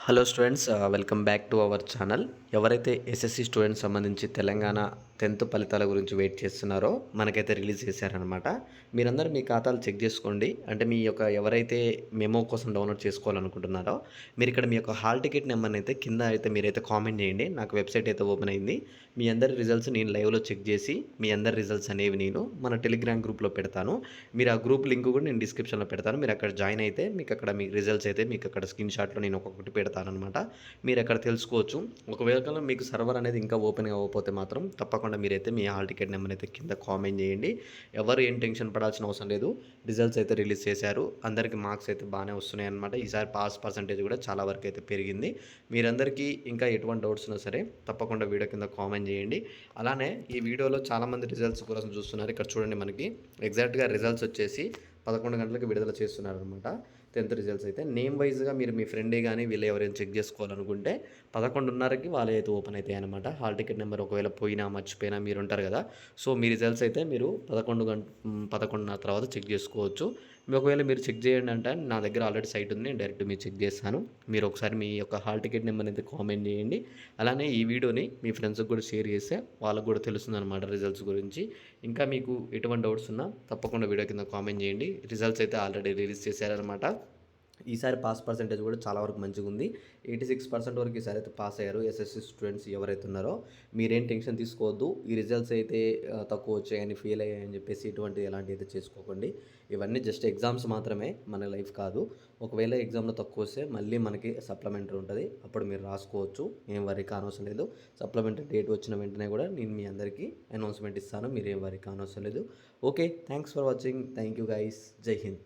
Hello students, welcome back to our channel. ఎవరైతే SSC students సంబంధించి Telangana 10th ఫలితాల గురించి వెయిట్ చేస్తున్నారో మనకైతే రిలీజ్ చేశారనమాట. మీరందరూ మీ ఖాతాలు చెక్ చేసుకోండి. అంటే మీ యొక్క ఎవరైతే మెమో కోసం డౌన్లోడ్ చేసుకోవాలనుకుంటున్నారో మీరు ఇక్కడ మీ యొక్క హాల్ టికెట్ నెంబర్ని అయితే కింద అయితే మీరైతే కామెంట్ చేయండి. నాకు వెబ్సైట్ అయితే ఓపెన్ అయింది. మీ అందరి రిజల్ట్స్ నేను లైవ్లో చెక్ చేసి మీ అందరి రిజల్ట్స్ అనేవి నేను మన టెలిగ్రామ్ గ్రూప్లో పెడతాను. మీరు ఆ గ్రూప్ లింక్ కూడా నేను డిస్క్రిప్షన్లో పెడతాను. మీరు అక్కడ జాయిన్ అయితే మీకు అక్కడ మీ రిజల్ట్స్ అయితే మీకు అక్కడ స్క్రీన్ షాట్లో నేను ఒక్కొక్కటి పెడతానమాట. మీరు అక్కడ తెలుసుకోవచ్చు. ఒకవేళ మీకు సర్వర్ అనేది ఇంకా ఓపెన్ అవ్వకపోతే మాత్రం తప్పకుండా మీరైతే మీ హాల్ టికెట్ నెంబర్ అయితే కింద కామెంట్ చేయండి. ఎవరు ఏం టెన్షన్ పడాల్సిన అవసరం లేదు. రిజల్ట్స్ అయితే రిలీజ్ చేశారు. అందరికీ మార్క్స్ అయితే బాగానే వస్తున్నాయి అనమాట. ఈసారి పాస్ పర్సంటేజ్ కూడా చాలా వరకు అయితే పెరిగింది. మీరందరికీ ఇంకా ఎటువంటి డౌట్స్ ఉన్నా సరే తప్పకుండా వీడియో కింద కామెంట్ చేయండి. అలానే ఈ వీడియోలో చాలామంది రిజల్ట్స్ కోసం చూస్తున్నారు. ఇక్కడ చూడండి, మనకి ఎగ్జాక్ట్గా రిజల్ట్స్ వచ్చేసి 11 గంటలకు విడుదల చేస్తున్నారనమాట. 10th రిజల్ట్స్ అయితే నేమ్ వైజ్గా మీరు మీ ఫ్రెండే కానీ వీళ్ళు ఎవరైనా చెక్ చేసుకోవాలనుకుంటే 11:30కి వాళ్ళే అయితే ఓపెన్ అవుతాయి అనమాట. హాల్ టికెట్ నెంబర్ ఒకవేళ పోయినా మర్చిపోయినా మీరు ఉంటారు కదా. సో మీ రిజల్ట్స్ అయితే మీరు 11:30 తర్వాత చెక్ చేసుకోవచ్చు. ఒకవేళ మీరు చెక్ చేయండి అంటే నా దగ్గర ఆల్రెడీ సైట్ ఉంది, నేను డైరెక్ట్ మీరు చెక్ చేస్తాను. మీరు ఒకసారి మీ యొక్క హాల్ టికెట్ నెంబర్ అయితే కామెంట్ చేయండి. అలానే ఈ వీడియోని మీ ఫ్రెండ్స్కి కూడా షేర్ చేస్తే వాళ్ళకు కూడా తెలుస్తుంది అనమాట రిజల్ట్స్ గురించి. ఇంకా మీకు ఎటువంటి డౌట్స్ ఉన్నా తప్పకుండా వీడియో కింద కామెంట్ చేయండి. రిజల్ట్స్ అయితే ఆల్రెడీ రిలీజ్ చేశారనమాట. ఈసారి పాస్ పర్సెంటేజ్ కూడా చాలా వరకు మంచిగా ఉంది. 86% వరకు ఈసారి అయితే పాస్ అయ్యారు ఎస్ఎస్సి స్టూడెంట్స్ ఎవరైతే ఉన్నారో. మీరేం టెన్షన్ తీసుకోవద్దు. ఈ రిజల్ట్స్ అయితే తక్కువ వచ్చాయని ఫెయిల్ అయ్యాయని చెప్పేసి ఎలాంటి అయితే చేసుకోకండి. ఇవన్నీ జస్ట్ ఎగ్జామ్స్ మాత్రమే, మన లైఫ్ కాదు. ఒకవేళ ఎగ్జామ్లో తక్కువ వస్తే మళ్ళీ మనకి సప్లిమెంటరీ ఉంటుంది, అప్పుడు మీరు రాసుకోవచ్చు. ఏం వరీ కానవసరం లేదు. సప్లిమెంటరీ డేట్ వచ్చిన వెంటనే కూడా నేను మీ అందరికీ అనౌన్స్మెంట్ ఇస్తాను. మీరేం వరీ కానవసరం లేదు. Okay, thanks for watching. Thank you guys. జై హింద్.